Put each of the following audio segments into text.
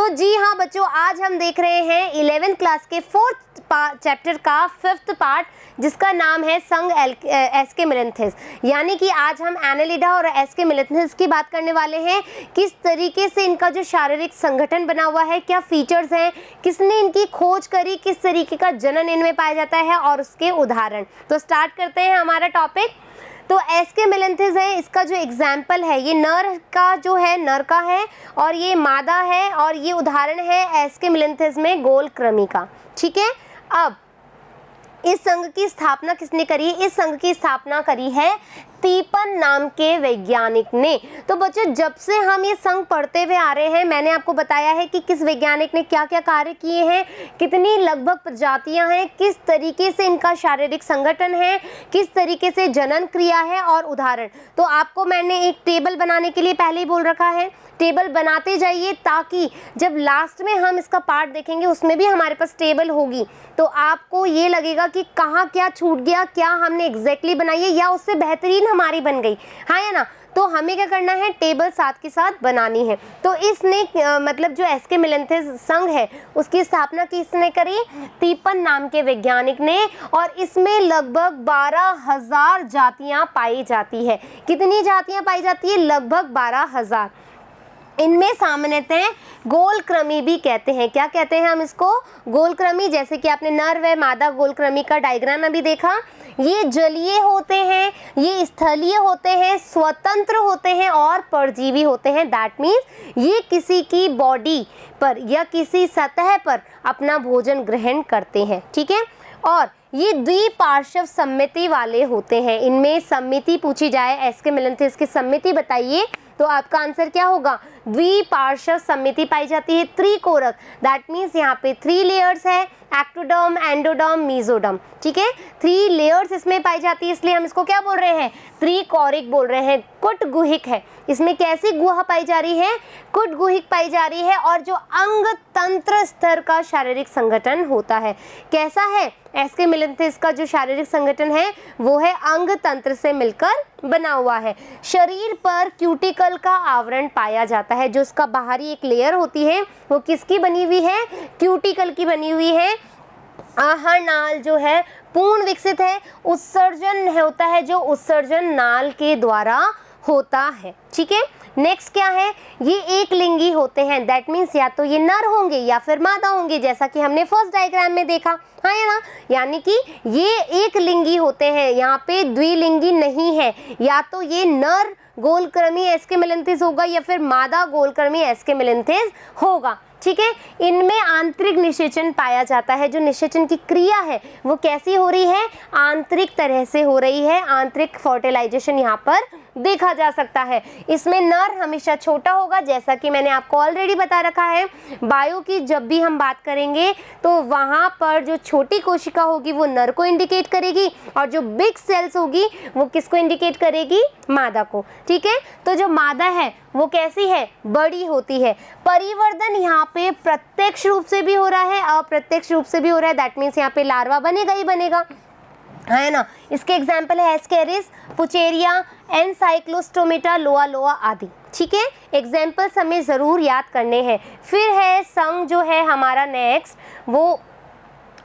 तो जी हाँ बच्चों, आज हम देख रहे हैं 11th क्लास के 4th चैप्टर का 5th पार्ट, जिसका नाम है संघ एस्के मिलेंथिस। यानी कि आज हम एनालिडा और एस्के मिलेंथिस की बात करने वाले हैं। किस तरीके से इनका जो शारीरिक संगठन बना हुआ है, क्या फीचर्स हैं, किसने इनकी खोज करी, किस तरीके का जनन इनमें पाया जाता है और उसके उदाहरण। तो स्टार्ट करते हैं हमारा टॉपिक। तो एस्के मिलेंथिस है, इसका जो एग्जाम्पल है ये नर का जो है, नर का है, और ये मादा है, और ये उदाहरण है एस्के मिलेंथिस में गोलकृमि का। ठीक है, अब इस संघ की स्थापना किसने करी? इस संघ की स्थापना करी है तीपन नाम के वैज्ञानिक ने। तो बच्चों, जब से हम ये संघ पढ़ते हुए आ रहे हैं, मैंने आपको बताया है कि किस वैज्ञानिक ने क्या क्या कार्य किए हैं, कितनी लगभग प्रजातियां हैं, किस तरीके से इनका शारीरिक संगठन है, किस तरीके से जनन क्रिया है और उदाहरण। तो आपको मैंने एक टेबल बनाने के लिए पहले ही बोल रखा है, टेबल बनाते जाइए ताकि जब लास्ट में हम इसका पार्ट देखेंगे उसमें भी हमारे पास टेबल होगी, तो आपको ये लगेगा कि कहाँ क्या छूट गया, क्या हमने एग्जैक्टली बनाई है या उससे बेहतरीन हमारी बन गई, हाँ या ना। तो हमें क्या करना है, टेबल साथ के साथ बनानी है। तो इसने मतलब जो एस्के मिलेंथिस संघ है उसकी स्थापना किसने करी? तीपन नाम के वैज्ञानिक ने। और इसमें लगभग 12,000 जातियां पाई जाती है। कितनी जातियां पाई जाती है? लगभग 12,000। इनमें सामान्यतः गोलकृमि भी कहते हैं। क्या कहते हैं हम इसको? गोलकृमि। जैसे कि आपने नर व मादा गोलकृमि का डायग्राम अभी देखा। ये जलीय होते हैं, ये स्थलीय होते हैं, स्वतंत्र होते हैं और परजीवी होते हैं। दैट मीन्स ये किसी की बॉडी पर या किसी सतह पर अपना भोजन ग्रहण करते हैं। ठीक है, और ये द्विपार्श्व सम्मिति वाले होते हैं। इनमें सम्मिति पूछी जाए, एस्के मिलेंथिस की सम्मिति बताइए, तो आपका आंसर क्या होगा? द्विपार्श्व सम्मिति पाई जाती है। त्रिकोरक, दैट मीन्स यहाँ पे 3 लेयर्स है, एक्टोडर्म, एंडोडर्म, मीजोडर्म। ठीक है, 3 लेयर्स इसमें पाई जाती है, इसलिए हम इसको क्या बोल रहे हैं? त्रिकोरिक बोल रहे हैं। कुटगुहिक है, इसमें कैसी गुहा पाई जा रही है? कुटगुहिक पाई जा रही है। और जो अंग तंत्र स्तर का शारीरिक संगठन होता है, कैसा है? एस्के मिलेंथिस का जो शारीरिक संगठन है वो है अंग तंत्र से मिलकर बना हुआ है। शरीर पर क्यूटिकल का आवरण पाया जाता है। जो उसका बाहरी एक लेयर होती है वो किसकी बनी हुई है? क्यूटिकल की बनी हुई है। आहार नाल जो है पूर्ण विकसित है। उत्सर्जन होता है जो उत्सर्जन नाल के द्वारा होता है। ठीक है, नेक्स्ट क्या है? ये एक लिंगी होते हैं। दैट मीन्स या तो ये नर होंगे या फिर मादा होंगे, जैसा कि हमने फर्स्ट डायग्राम में देखा, हाँ या ना। यानी कि ये एक लिंगी होते हैं, यहाँ पे द्विलिंगी नहीं है। या तो ये नर गोलकृमि एस्के मिलेंथिस होगा या फिर मादा गोलकृमि एस्के मिलेंथिस होगा। ठीक है, इनमें आंतरिक निषेचन पाया जाता है। जो निषेचन की क्रिया है वो कैसी हो रही है? आंतरिक तरह से हो रही है। आंतरिक फर्टिलाइजेशन यहाँ पर देखा जा सकता है। इसमें नर हमेशा छोटा होगा, जैसा कि मैंने आपको ऑलरेडी बता रखा है। बायो की जब भी हम बात करेंगे तो वहाँ पर जो छोटी कोशिका होगी वो नर को इंडिकेट करेगी, और जो बिग सेल्स होगी वो किसको इंडिकेट करेगी? मादा को। ठीक है, तो जो मादा है वो कैसी है? बड़ी होती है। परिवर्धन यहाँ पे प्रत्यक्ष रूप से भी हो रहा है, अप्रत्यक्ष रूप से भी हो रहा है। दैट मीन्स यहाँ पे लार्वा बनेगा ही बनेगा, है ना। इसके एग्जाम्पल है एस्केरिस, पुचेरिया, एनसाइक्लोस्टोमेटा, लोआ लोआ आदि। ठीक है, एग्जाम्पल्स हमें ज़रूर याद करने हैं। फिर है संघ जो है हमारा नेक्स्ट, वो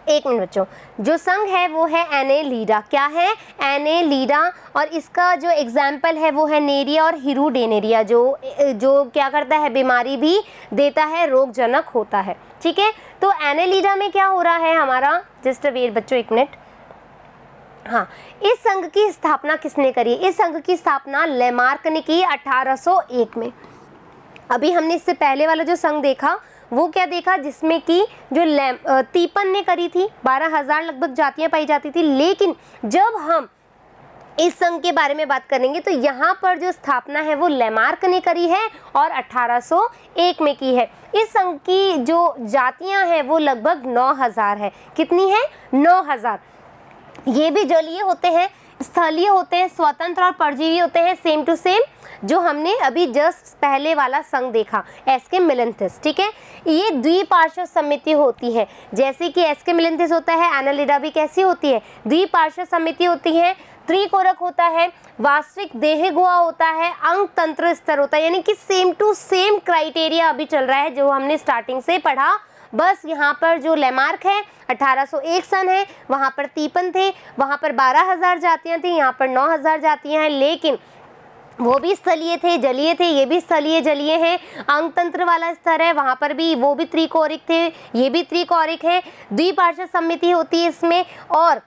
एक मिनट बच्चों, जो संघ है वो है एनेलिडा। क्या है? एनेलिडा। और इसका जो एग्जाम्पल है वो है नेरिया और हिरुडेनेरिया, जो क्या करता है? बीमारी भी देता है, रोगजनक होता है। ठीक है, तो एनेलिडा में क्या हो रहा है हमारा? जस्ट वेट बच्चों, एक मिनट। हाँ, इस संघ की स्थापना किसने करी? इस संघ की स्थापना लेमार्क ने की 1801 में। अभी हमने इससे पहले वाला जो संघ देखा वो क्या देखा? जिसमें कि जो तीपन ने करी थी, 12,000 लगभग जातियां पाई जाती थी। लेकिन जब हम इस संघ के बारे में बात करेंगे तो यहाँ पर जो स्थापना है वो लेमार्क ने करी है और 1801 में की है। इस संघ की जो जातियां हैं वो लगभग 9,000 है। कितनी है? 9,000। ये भी जलीय होते हैं, स्थलीय होते हैं, स्वतंत्र और परजीवी होते हैं। सेम टू सेम जो हमने अभी जस्ट पहले वाला संघ देखा, एस्के मिलेंथिस। ठीक है, ये द्विपार्श्व समिति होती है। जैसे कि एस्के मिलेंथिस होता है, एनालिडा भी कैसी होती है? द्विपार्श्व समिति होती है। त्रिकोरक होता है, वास्तविक देह गुहा होता है, अंग तंत्र स्तर होता है, यानी कि सेम टू सेम क्राइटेरिया अभी चल रहा है जो हमने स्टार्टिंग से पढ़ा। बस यहाँ पर जो लैमार्क है 1801 सन है, वहाँ पर तीपन थे, वहाँ पर 12,000 जातियाँ थी, यहाँ पर 9,000 जातियाँ हैं, लेकिन वो भी स्थलीय थे, जलीय थे, ये भी स्थलीय जलीय हैं। अंग तंत्र वाला स्तर है, वहाँ पर भी वो भी त्रिकोरिक थे, ये भी त्रिकोरिक है। द्विपार्श्व समिति होती है इसमें, और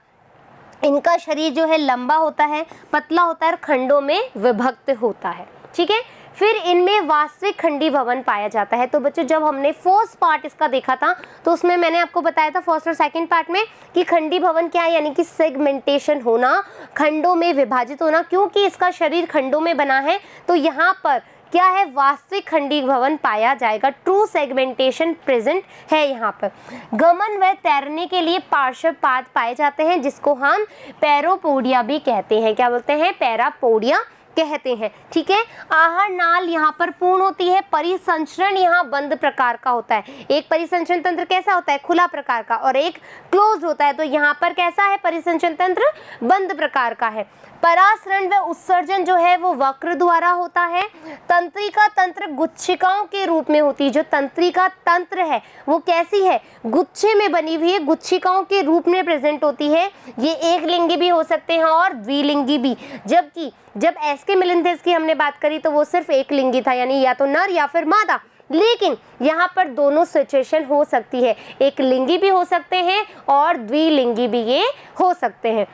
इनका शरीर जो है लंबा होता है, पतला होता है और खंडों में विभक्त होता है। ठीक है, फिर इनमें वास्तविक खंडी भवन पाया जाता है। तो बच्चों जब हमने फर्स्ट पार्ट इसका देखा था तो उसमें मैंने आपको बताया था फर्स्ट और सेकंड पार्ट में कि खंडी भवन क्या है, यानी कि सेगमेंटेशन होना, खंडों में विभाजित होना। क्योंकि इसका शरीर खंडों में बना है तो यहाँ पर क्या है, वास्तविक खंडी भवन पाया जाएगा। ट्रू सेगमेंटेशन प्रेजेंट है यहाँ पर। गमन व तैरने के लिए पार्श्वपाद पाए जाते हैं जिसको हम पैरापोडिया भी कहते हैं। क्या बोलते हैं, पैरापोडिया कहते हैं। ठीक है, आहार नाल यहाँ पर पूर्ण होती है, परिसंचरण यहाँ बंद प्रकार का होता है। एक परिसंचरण तंत्र कैसा होता है, खुला प्रकार का, और एक क्लोज होता है। तो यहाँ पर कैसा है, परिसंचरण तंत्र बंद प्रकार का है। परासरण व उत्सर्जन जो है वो वक्र द्वारा होता है। तंत्रिका तंत्र गुच्छिकाओं के रूप में होती है। जो तंत्रिका तंत्र है वो कैसी है, गुच्छे में बनी हुई है, गुच्छिकाओं के रूप में प्रेजेंट होती है। ये एक लिंगी भी हो सकते हैं और द्विलिंगी भी। जबकि जब एसके मिलिंथेस की हमने बात करी तो वो सिर्फ एक लिंगी था, यानी या तो नर या फिर मादा। लेकिन यहाँ पर दोनों सिचुएशन हो सकती है, एक लिंगी भी हो सकते हैं और द्विलिंगी भी ये हो सकते हैं।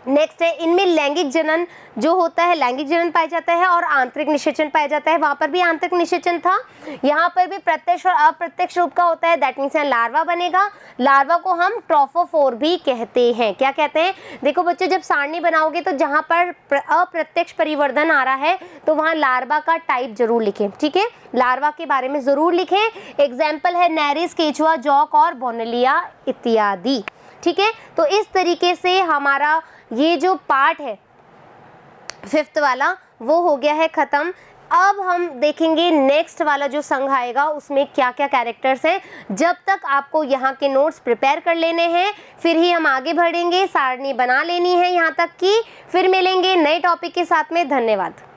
नेक्स्ट है, इनमें लैंगिक जनन जो होता है, लैंगिक जनन पाया जाता है और आंतरिक निषेचन पाया जाता है। वहाँ पर भी आंतरिक निषेचन था, यहाँ पर भी प्रत्यक्ष और अप्रत्यक्ष रूप का होता है। दैट मीन्स लार्वा बनेगा। लार्वा को हम ट्रोफोफोर भी कहते हैं। क्या कहते हैं, देखो बच्चों जब सारणी बनाओगे तो जहाँ पर अप्रत्यक्ष परिवर्धन आ रहा है तो वहाँ लार्वा का टाइप जरूर लिखें। ठीक है, लार्वा के बारे में जरूर लिखें। एग्जाम्पल है नेरिस, केचुआ, जॉक और बोनेलिया इत्यादि। ठीक है, तो इस तरीके से हमारा ये जो पार्ट है फिफ्थ वाला वो हो गया है ख़त्म। अब हम देखेंगे नेक्स्ट वाला जो संघ आएगा उसमें क्या क्या कैरेक्टर्स हैं। जब तक आपको यहाँ के नोट्स प्रिपेयर कर लेने हैं, फिर ही हम आगे बढ़ेंगे। सारणी बना लेनी है यहाँ तक की। फिर मिलेंगे नए टॉपिक के साथ में। धन्यवाद।